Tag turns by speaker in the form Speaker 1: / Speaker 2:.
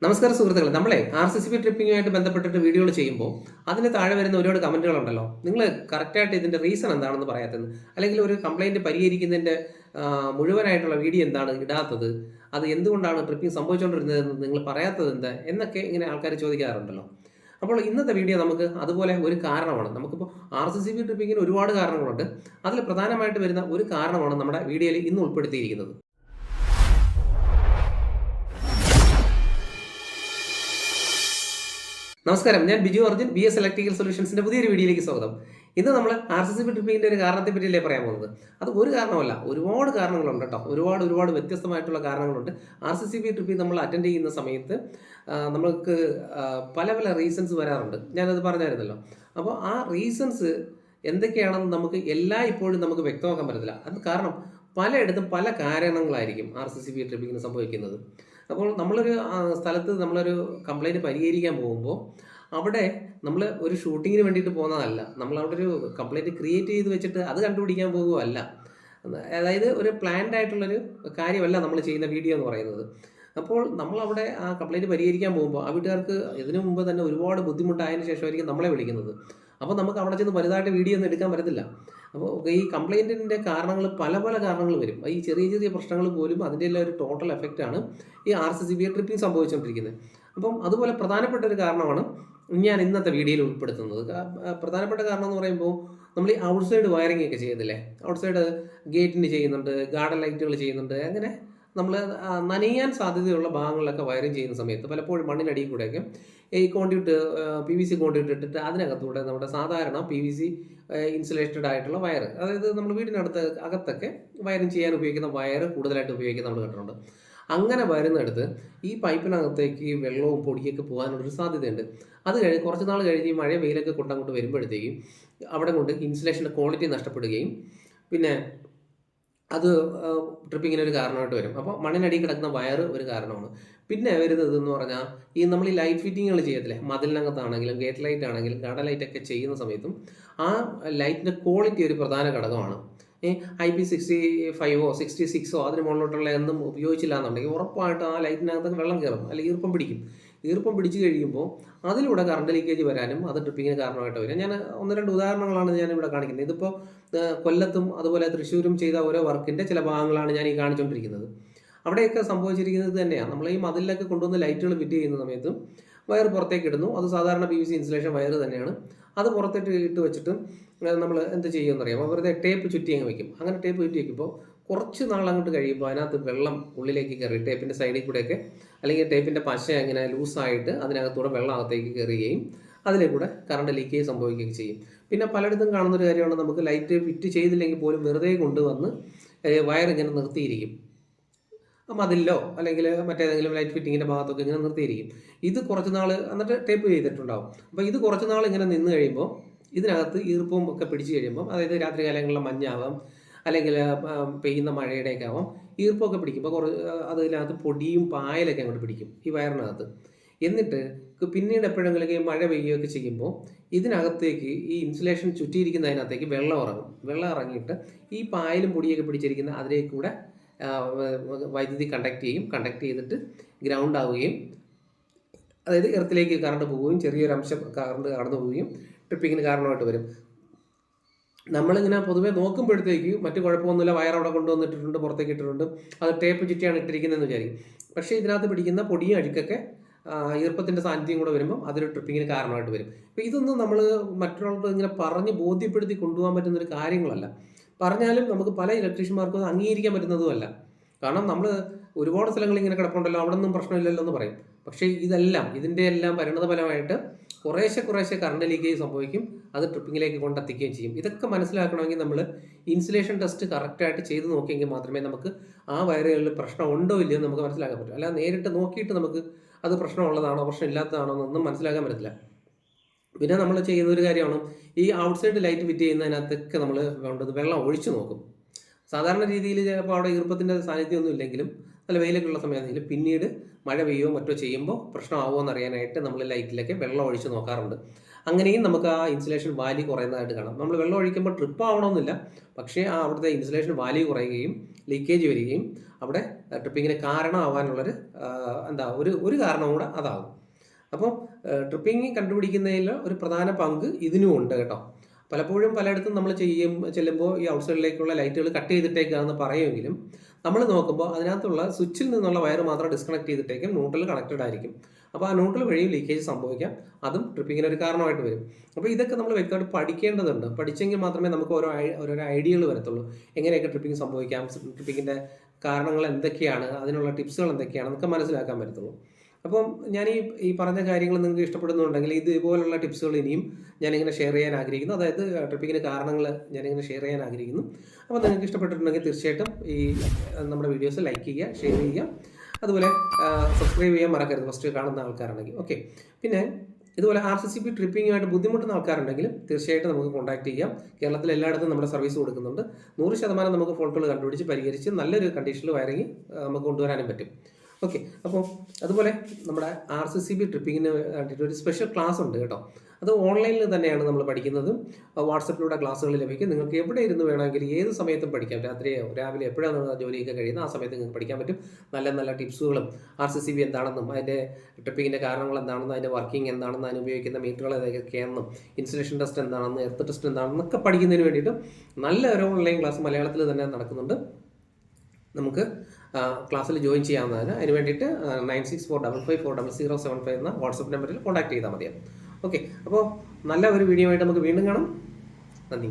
Speaker 1: നമസ്കാരം സുഹൃത്തുക്കളെ, നമ്മളെ RCCB ട്രിപ്പിങ്ങുമായിട്ട് ബന്ധപ്പെട്ടിട്ട് വീഡിയോകൾ ചെയ്യുമ്പോൾ അതിന് താഴെ വരുന്ന ഒരുപാട് കമൻറ്റുകളുണ്ടല്ലോ. നിങ്ങൾ കറക്റ്റായിട്ട് ഇതിൻ്റെ റീസൺ എന്താണെന്ന് പറയാത്തത്, അല്ലെങ്കിൽ ഒരു കംപ്ലയിൻറ്റ് പരിഹരിക്കുന്നതിൻ്റെ മുഴുവനായിട്ടുള്ള വീഡിയോ എന്താണ് ഇടാത്തത്, അത് എന്തുകൊണ്ടാണ് ട്രിപ്പിംഗ് സംഭവിച്ചുകൊണ്ടിരുന്നതെന്ന് നിങ്ങൾ പറയാത്തത് എന്താ എന്നൊക്കെ ഇങ്ങനെ ആൾക്കാർ ചോദിക്കാറുണ്ടല്ലോ. അപ്പോൾ ഇന്നത്തെ വീഡിയോ നമുക്ക് അതുപോലെ ഒരു കാരണമാണ്. നമുക്കിപ്പോൾ RCCB ട്രിപ്പിങ്ങിന് ഒരുപാട് കാരണങ്ങളുണ്ട്. അതിൽ പ്രധാനമായിട്ട് വരുന്ന ഒരു കാരണമാണ് നമ്മുടെ വീഡിയോയിൽ ഇന്ന് ഉൾപ്പെടുത്തിയിരിക്കുന്നത്. നമസ്കാരം, ഞാൻ ബിജു അർജുൻ, BS ഇലക്ട്രിക്കൽ സൊല്യൂഷൻസിന്റെ പുതിയൊരു വീഡിയോയിലേക്ക് സ്വാഗതം. ഇന്ന് നമ്മൾ RCCB ട്രിപ്പിങ്ങിന്റെ ഒരു കാരണത്തെ പറ്റിയല്ലേ പറയാൻ പോകുന്നത്. അത് ഒരു കാരണമല്ല, ഒരുപാട് കാരണങ്ങളുണ്ട് കേട്ടോ. ഒരുപാട് വ്യത്യസ്തമായിട്ടുള്ള കാരണങ്ങളുണ്ട്. RCCB ട്രിപ്പിൽ നമ്മൾ അറ്റൻഡ് ചെയ്യുന്ന സമയത്ത് നമുക്ക് പല റീസൺസ് വരാറുണ്ട്. ഞാനത് പറഞ്ഞായിരുന്നല്ലോ. അപ്പോൾ ആ റീസൺസ് എന്തൊക്കെയാണെന്ന് നമുക്ക് ഇപ്പോഴും നമുക്ക് വ്യക്തമാക്കാൻ പറ്റത്തില്ല. അത് കാരണം പലയിടത്തും പല കാരണങ്ങളായിരിക്കും RCCB ട്രിപ്പിങ്ങിന് സംഭവിക്കുന്നത്. അപ്പോൾ നമ്മളൊരു സ്ഥലത്ത് നമ്മളൊരു കംപ്ലയിൻറ്റ് പരിഹരിക്കാൻ പോകുമ്പോൾ അവിടെ നമ്മൾ ഒരു ഷൂട്ടിങ്ങിന് വേണ്ടിയിട്ട് പോകുന്നതല്ല. നമ്മളവിടെ ഒരു കംപ്ലയിൻറ്റ് ക്രിയേറ്റ് ചെയ്ത് വെച്ചിട്ട് അത് കണ്ടുപിടിക്കാൻ പോകുകയല്ല. അതായത് ഒരു പ്ലാൻഡ് ആയിട്ടുള്ളൊരു കാര്യമല്ല നമ്മൾ ചെയ്യുന്ന വീഡിയോ എന്ന് പറയുന്നത്. അപ്പോൾ നമ്മളവിടെ ആ കംപ്ലയിൻറ്റ് പരിഹരിക്കാൻ പോകുമ്പോൾ ആ വീട്ടുകാർക്ക് ഇതിനു മുമ്പ് തന്നെ ഒരുപാട് ബുദ്ധിമുട്ടായതിനു ശേഷമായിരിക്കും നമ്മളെ വിളിക്കുന്നത്. അപ്പോൾ നമുക്ക് അവിടെ ചെന്ന് വലുതായിട്ട് വീഡിയോ ഒന്നും എടുക്കാൻ പറ്റത്തില്ല. അപ്പോൾ ഈ കംപ്ലയിൻറ്റിൻ്റെ കാരണങ്ങൾ പല കാരണങ്ങൾ വരും. ഈ ചെറിയ പ്രശ്നങ്ങൾ പോലും അതിൻ്റെ എല്ലാം ഒരു ടോട്ടൽ എഫക്റ്റാണ് ഈ RCCB ട്രിപ്പിംഗ് സംഭവിച്ചുകൊണ്ടിരിക്കുന്നത്. അപ്പം അതുപോലെ പ്രധാനപ്പെട്ട ഒരു കാരണമാണ് ഞാൻ ഇന്നത്തെ വീഡിയോയിൽ ഉൾപ്പെടുത്തുന്നത്. പ്രധാനപ്പെട്ട കാരണം എന്ന് പറയുമ്പോൾ നമ്മൾ ഈ ഔട്ട്സൈഡ് വയറിംഗ് ഒക്കെ ചെയ്യുന്നില്ലേ, ഔട്ട്സൈഡ് ഗേറ്റിന് ചെയ്യുന്നുണ്ട്, ഗാർഡൻ ലൈറ്റുകൾ ചെയ്യുന്നുണ്ട്. അങ്ങനെ നമ്മൾ നനയാൻ സാധ്യതയുള്ള ഭാഗങ്ങളിലൊക്കെ വയറിങ് ചെയ്യുന്ന സമയത്ത് പലപ്പോഴും മണ്ണിനടിയിൽ കൂടെയൊക്കെ ഈ കോൺഡ്യൂട്ട് PVC കോൺഡ്യൂട്ട് ഇട്ടിട്ട് അതിനകത്തൂടെ നമ്മുടെ സാധാരണ PVC ഇൻസുലേറ്റഡ് ആയിട്ടുള്ള വയർ, അതായത് നമ്മൾ വീടിനടുത്ത് അകത്തൊക്കെ വയറിങ് ചെയ്യാൻ ഉപയോഗിക്കുന്ന വയർ കൂടുതലായിട്ട് ഉപയോഗിക്കുന്ന നമ്മൾ കണ്ടിട്ടുണ്ട്. അങ്ങനെ വരുന്നിടത്ത് ഈ പൈപ്പിനകത്തേക്ക് വെള്ളവും പൊടിയൊക്കെ പോകാനുള്ളൊരു സാധ്യതയുണ്ട്. അത് കുറച്ച് നാൾ കഴിഞ്ഞ് മഴ വെയിലൊക്കെ കൊണ്ടങ്ങോട്ട് വരുമ്പോഴത്തേക്കും അവിടെ കൊണ്ട് ഇൻസുലേഷൻ്റെ ക്വാളിറ്റി നഷ്ടപ്പെടുകയും പിന്നെ അത് ട്രിപ്പിങ്ങിന് ഒരു കാരണമായിട്ട് വരും. അപ്പോൾ മണ്ണിനടിയിൽ കിടക്കുന്ന വയർ ഒരു കാരണമാണ്. പിന്നെ വരുന്നത് എന്ന് പറഞ്ഞാൽ ഈ നമ്മൾ ഈ ലൈറ്റ് ഫിറ്റിങ്ങുകൾ ചെയ്യത്തില്ലേ, മതിലിനകത്താണെങ്കിലും ഗേറ്റ് ലൈറ്റ് ആണെങ്കിലും ഗാർഡൻ ലൈറ്റ് ഒക്കെ ചെയ്യുന്ന സമയത്തും ആ ലൈറ്റിൻ്റെ ക്വാളിറ്റി ഒരു പ്രധാന ഘടകമാണ്. IP65 66 അതിന് മുകളിലോട്ടുള്ള ഒന്നും ഉപയോഗിച്ചില്ല എന്നുണ്ടെങ്കിൽ ഉറപ്പായിട്ട് ആ ലൈറ്റിനകത്ത് വെള്ളം കയറും, അല്ലെങ്കിൽ ഈർപ്പം പിടിക്കും. ഈർപ്പം പിടിച്ചു കഴിയുമ്പോൾ അതിലൂടെ കറണ്ട് ലീക്കേജ് വരാനും അത് ട്രിപ്പിങ്ങിന് കാരണമായിട്ട് വരും. ഞാൻ 1-2 ഉദാഹരണങ്ങളാണ് ഞാനിവിടെ കാണിക്കുന്നത്. ഇതിപ്പോൾ കൊല്ലത്തും അതുപോലെ തൃശ്ശൂരും ചെയ്ത ഓരോ വർക്കിൻ്റെ ചില ഭാഗങ്ങളാണ് ഞാൻ ഈ കാണിച്ചുകൊണ്ടിരിക്കുന്നത്. അവിടെയൊക്കെ സംഭവിച്ചിരിക്കുന്നത് തന്നെയാണ്. നമ്മൾ ഈ മതിലൊക്കെ കൊണ്ടുവന്ന് ലൈറ്റുകൾ ഫിറ്റ് ചെയ്യുന്ന സമയത്തും വയർ പുറത്തേക്ക് ഇടുന്നു. അത് സാധാരണ PVC ഇൻസുലേഷൻ വയർ തന്നെയാണ്. അത് പുറത്തേക്ക് ഇട്ട് വെച്ചിട്ട് നമ്മൾ എന്ത് ചെയ്യുമെന്നറിയാമോ, വെറുതെ ടേപ്പ് ചുറ്റി അങ്ങ് വയ്ക്കും. അങ്ങനെ ടേപ്പ് ചുറ്റി വയ്ക്കുമ്പോൾ കുറച്ച് നാൾ അങ്ങോട്ട് കഴിയുമ്പോൾ അതിനകത്ത് വെള്ളം ഉള്ളിലേക്ക് കയറി ടേപ്പിൻ്റെ സൈഡിൽ കൂടെയൊക്കെ, അല്ലെങ്കിൽ ടേപ്പിൻ്റെ പശ ഇങ്ങനെ ലൂസായിട്ട് അതിനകത്തൂടെ വെള്ളം അകത്തേക്ക് കയറുകയും അതിലേക്കൂടെ കറണ്ട് ലീക്കേജ് സംഭവിക്കുകയും ചെയ്യും. പിന്നെ പലയിടത്തും കാണുന്നൊരു കാര്യമാണ്, നമുക്ക് ലൈറ്റ് ഫിറ്റ് ചെയ്തില്ലെങ്കിൽ പോലും വെറുതെ കൊണ്ടുവന്ന് വയർ ഇങ്ങനെ നിർത്തിയിരിക്കും. മതിലോ അല്ലെങ്കിൽ മറ്റേതെങ്കിലും ലൈറ്റ് ഫിറ്റിങ്ങിൻ്റെ ഭാഗത്തൊക്കെ ഇങ്ങനെ നിർത്തിയിരിക്കും. ഇത് കുറച്ച് നാൾ എന്നിട്ട് ടേപ്പ് ചെയ്തിട്ടുണ്ടാവും. അപ്പോൾ ഇത് കുറച്ച് നാൾ ഇങ്ങനെ നിന്ന് കഴിയുമ്പോൾ ഇതിനകത്ത് ഈർപ്പവും ഒക്കെ പിടിച്ച് കഴിയുമ്പോൾ, അതായത് രാത്രി കാലങ്ങളിലെ മഞ്ഞാവാം അല്ലെങ്കിൽ പെയ്യുന്ന മഴയുടെയൊക്കെ ആവാം, ഈർപ്പമൊക്കെ പിടിക്കുമ്പോൾ അതിനകത്ത് പൊടിയും പായലൊക്കെ അങ്ങോട്ട് പിടിക്കും ഈ വയറിനകത്ത്. എന്നിട്ട് പിന്നീട് എപ്പോഴെങ്കിലൊക്കെ മഴ പെയ്യുകയൊക്കെ ചെയ്യുമ്പോൾ ഇതിനകത്തേക്ക് ഈ ഇൻസുലേഷൻ ചുറ്റിയിരിക്കുന്നതിനകത്തേക്ക് വെള്ളം ഇറങ്ങിയിട്ട് ഈ പായലും പൊടിയൊക്കെ പിടിച്ചിരിക്കുന്ന അതിലേക്ക് കൂടെ വൈദ്യുതി കണ്ടക്ട് ചെയ്തിട്ട് ഗ്രൗണ്ട് ആവുകയും, അതായത് എർത്തിലേക്ക് കറണ്ട് പോവുകയും ചെറിയൊരു അംശം കറണ്ട് കടന്നു പോവുകയും ട്രിപ്പിങ്ങിന് കാരണമായിട്ട് വരും. നമ്മളിങ്ങനെ പൊതുവെ നോക്കുമ്പോഴത്തേക്ക് മറ്റു കുഴപ്പമൊന്നുമില്ല, വയർ അവിടെ കൊണ്ടുവന്നിട്ടിട്ടുണ്ട്, പുറത്തേക്ക് ഇട്ടിട്ടുണ്ട്, അത് ടേപ്പ് ചുറ്റിയാണ് ഇട്ടിരിക്കുന്നതെന്ന് വിചാരിക്കും. പക്ഷേ ഇതിനകത്ത് പിടിക്കുന്ന പൊടിയും അഴുക്കൊക്കെ ഈർപ്പത്തിൻ്റെ സാന്നിധ്യം കൂടെ വരുമ്പോൾ അതൊരു ട്രിപ്പിങ്ങിന് കാരണമായിട്ട് വരും. അപ്പോൾ ഇതൊന്നും നമ്മൾ മറ്റുള്ളവർക്ക് ഇങ്ങനെ പറഞ്ഞ് ബോധ്യപ്പെടുത്തി കൊണ്ടുപോകാൻ പറ്റുന്നൊരു കാര്യങ്ങളല്ല. പറഞ്ഞാലും നമുക്ക് പല ഇലക്ട്രീഷ്യന്മാർക്കും അത് അംഗീകരിക്കാൻ പറ്റുന്നതുമല്ല. കാരണം നമ്മൾ ഒരുപാട് സ്ഥലങ്ങളിൽ ഇങ്ങനെ കിടപ്പുണ്ടല്ലോ, അവിടെ ഒന്നും പ്രശ്നമില്ലല്ലോ എന്ന് പറയും. പക്ഷേ ഇതിൻ്റെ എല്ലാം പരിണത ഫലമായിട്ട് കുറേശ്ശെ കറണ്ട് ലീക്കേജ് സംഭവിക്കും, അത് ട്രിപ്പിങ്ങിലേക്ക് കൊണ്ടെത്തിക്കുകയും ചെയ്യും. ഇതൊക്കെ മനസ്സിലാക്കണമെങ്കിൽ നമ്മൾ ഇൻസുലേഷൻ ടെസ്റ്റ് കറക്റ്റായിട്ട് ചെയ്ത് നോക്കിയെങ്കിൽ മാത്രമേ നമുക്ക് ആ വയറുകളിൽ പ്രശ്നം ഉണ്ടോ ഇല്ലയോ എന്ന് നമുക്ക് മനസ്സിലാക്കാൻ പറ്റും. അല്ലാതെ നേരിട്ട് നോക്കിയിട്ട് നമുക്ക് അത് പ്രശ്നമുള്ളതാണോ പ്രശ്നമില്ലാത്തതാണോ എന്നൊന്നും മനസ്സിലാക്കാൻ പറ്റത്തില്ല. പിന്നെ നമ്മൾ ചെയ്യുന്ന ഒരു കാര്യമാണ്, ഈ ഔട്ട്സൈഡ് ലൈറ്റ് ഫിറ്റ് ചെയ്യുന്നതിനകത്തൊക്കെ നമ്മൾ വേണ്ടത് വെള്ളം ഒഴിച്ചു നോക്കും. സാധാരണ രീതിയിൽ ചിലപ്പോൾ അവിടെ ഈർപ്പത്തിൻ്റെ സാന്നിധ്യമൊന്നും ഇല്ലെങ്കിലും നല്ല വെയിലൊക്കെ ഉള്ള സമയമാണെങ്കിലും പിന്നീട് മഴ പെയ്യുകയോ മറ്റോ ചെയ്യുമ്പോൾ പ്രശ്നമാവുമോ എന്നറിയാനായിട്ട് നമ്മൾ ലൈറ്റിലൊക്കെ വെള്ളം ഒഴിച്ച് നോക്കാറുണ്ട്. അങ്ങനെയും നമുക്ക് ആ ഇൻസുലേഷൻ വാല്യൂ കുറയുന്നതായിട്ട് കാണാം. നമ്മൾ വെള്ളം ഒഴിക്കുമ്പോൾ ട്രിപ്പ് ആവണമെന്നില്ല, പക്ഷേ ആ അവിടുത്തെ ഇൻസുലേഷൻ വാല്യൂ കുറയുകയും ലീക്കേജ് വരികയും അവിടെ ട്രിപ്പിങ്ങിന് കാരണമാവാനുള്ളൊരു ഒരു കാരണം കൂടെ അതാകും. അപ്പം ട്രിപ്പിംഗ് കണ്ടുപിടിക്കുന്നതിൽ ഒരു പ്രധാന പങ്ക് ഇതിനും ഉണ്ട് കേട്ടോ. പലപ്പോഴും പലയിടത്തും നമ്മൾ ചെല്ലുമ്പോൾ ഈ ഔട്ട്സൈഡിലേക്കുള്ള ലൈറ്റുകൾ കട്ട് ചെയ്തിട്ടേക്കാണെന്ന് പറയുമെങ്കിലും നമ്മൾ നോക്കുമ്പോൾ അതിനകത്തുള്ള സ്വിച്ചിൽ നിന്നുള്ള വയർ മാത്രം ഡിസ്കണക്ട് ചെയ്തിട്ടേക്കും, ന്യൂട്രൽ കണക്റ്റഡ് ആയിരിക്കും. അപ്പോൾ ആ ന്യൂട്രൽ വഴിയും ലീക്കേജ് സംഭവിക്കാം, അതും ട്രിപ്പിങ്ങിന് ഒരു കാരണമായിട്ട് വരും. അപ്പോൾ ഇതൊക്കെ നമ്മൾ വ്യക്തമായിട്ട് പഠിക്കേണ്ടതുണ്ട്. പഠിച്ചെങ്കിൽ മാത്രമേ നമുക്ക് ഓരോരോ ഐഡിയകൾ വരത്തുള്ളൂ. എങ്ങനെയൊക്കെ ട്രിപ്പിംഗ് സംഭവിക്കാം, ട്രിപ്പിങ്ങിൻ്റെ കാരണങ്ങൾ എന്തൊക്കെയാണ്, അതിനുള്ള ടിപ്സുകൾ എന്തൊക്കെയാണ് എന്നൊക്കെ മനസ്സിലാക്കാൻ പറ്റത്തുള്ളൂ. അപ്പം ഞാൻ ഈ പറഞ്ഞ കാര്യങ്ങൾ നിങ്ങൾക്ക് ഇഷ്ടപ്പെടുന്നുണ്ടെങ്കിൽ ഇതുപോലുള്ള ടിപ്സുകൾ ഇനിയും ഞാനിങ്ങനെ ഷെയർ ചെയ്യാൻ ആഗ്രഹിക്കുന്നു. അതായത് ട്രിപ്പിങ്ങിന് കാരണങ്ങൾ ഞാനിങ്ങനെ ഷെയർ ചെയ്യാൻ ആഗ്രഹിക്കുന്നു. അപ്പോൾ നിങ്ങൾക്ക് ഇഷ്ടപ്പെട്ടിട്ടുണ്ടെങ്കിൽ തീർച്ചയായിട്ടും ഈ നമ്മുടെ വീഡിയോസ് ലൈക്ക് ചെയ്യുക, ഷെയർ ചെയ്യുക, അതുപോലെ സബ്സ്ക്രൈബ് ചെയ്യാൻ മറക്കരുത് ഫസ്റ്റ് കാണുന്ന ആൾക്കാരാണെങ്കിൽ. ഓക്കെ, പിന്നെ ഇതുപോലെ RCCB ട്രിപ്പിങ്ങുമായിട്ട് ബുദ്ധിമുട്ടുന്ന ആൾക്കാരുണ്ടെങ്കിലും തീർച്ചയായിട്ടും നമുക്ക് കോൺടാക്ട് ചെയ്യാം. കേരളത്തിൽ എല്ലായിടത്തും നമ്മുടെ സർവീസ് കൊടുക്കുന്നുണ്ട്. 100% നമുക്ക് ഫോൾട്ടുകൾ കണ്ടുപിടിച്ച് പരിഹരിച്ച് നല്ലൊരു കണ്ടീഷനിൽ വയറിങ് നമുക്ക് കൊണ്ടുവരാനും പറ്റും. ഓക്കെ, അപ്പോൾ അതുപോലെ നമ്മുടെ RCCB ട്രിപ്പിങ്ങിന് വേണ്ടിയിട്ട് ഒരു സ്പെഷ്യൽ ക്ലാസ് ഉണ്ട് കേട്ടോ. അത് ഓൺലൈനിൽ തന്നെയാണ് നമ്മൾ പഠിക്കുന്നത്. വാട്സപ്പിലൂടെ ക്ലാസ്സുകൾ ലഭിക്കും. നിങ്ങൾക്ക് എവിടെ ഇരുന്ന് വേണമെങ്കിലും ഏത് സമയത്തും പഠിക്കാം. രാത്രിയോ രാവിലെ എപ്പോഴാണ് നിങ്ങൾ ജോലിയൊക്കെ കഴിയുന്നത് ആ സമയത്ത് നിങ്ങൾക്ക് പഠിക്കാൻ പറ്റും. നല്ല നല്ല ടിപ്സുകളും RCCB എന്താണെന്നും അതിൻ്റെ ട്രിപ്പിങ്ങിൻ്റെ കാരണങ്ങൾ എന്താണെന്നും അതിൻ്റെ വർക്കിംഗ് എന്താണെന്നും അതിന് ഉപയോഗിക്കുന്ന മീറ്ററുകൾ ഏതൊക്കെയാണെന്നും ഇൻസുലേഷൻ ടെസ്റ്റ് എന്താണെന്നും എർത്ത് ടെസ്റ്റ് എന്താണെന്നൊക്കെ പഠിക്കുന്നതിന് വേണ്ടിയിട്ട് നല്ല ഒരു ഓൺലൈൻ ക്ലാസ് മലയാളത്തിൽ തന്നെ നടക്കുന്നുണ്ട്. നമുക്ക് ക്ലാസ്സിൽ ജോയിൻ ചെയ്യാവുന്നതാണ്. അതിന് വേണ്ടിയിട്ട് 9645540075 എന്ന വാട്സപ്പ് നമ്പറിൽ കോൺടാക്ട് ചെയ്താൽ മതിയാവും. ഓക്കെ, അപ്പോൾ നല്ല ഒരു വീഡിയോ ആയിട്ട് നമുക്ക് വീണ്ടും കാണാം. നന്ദി.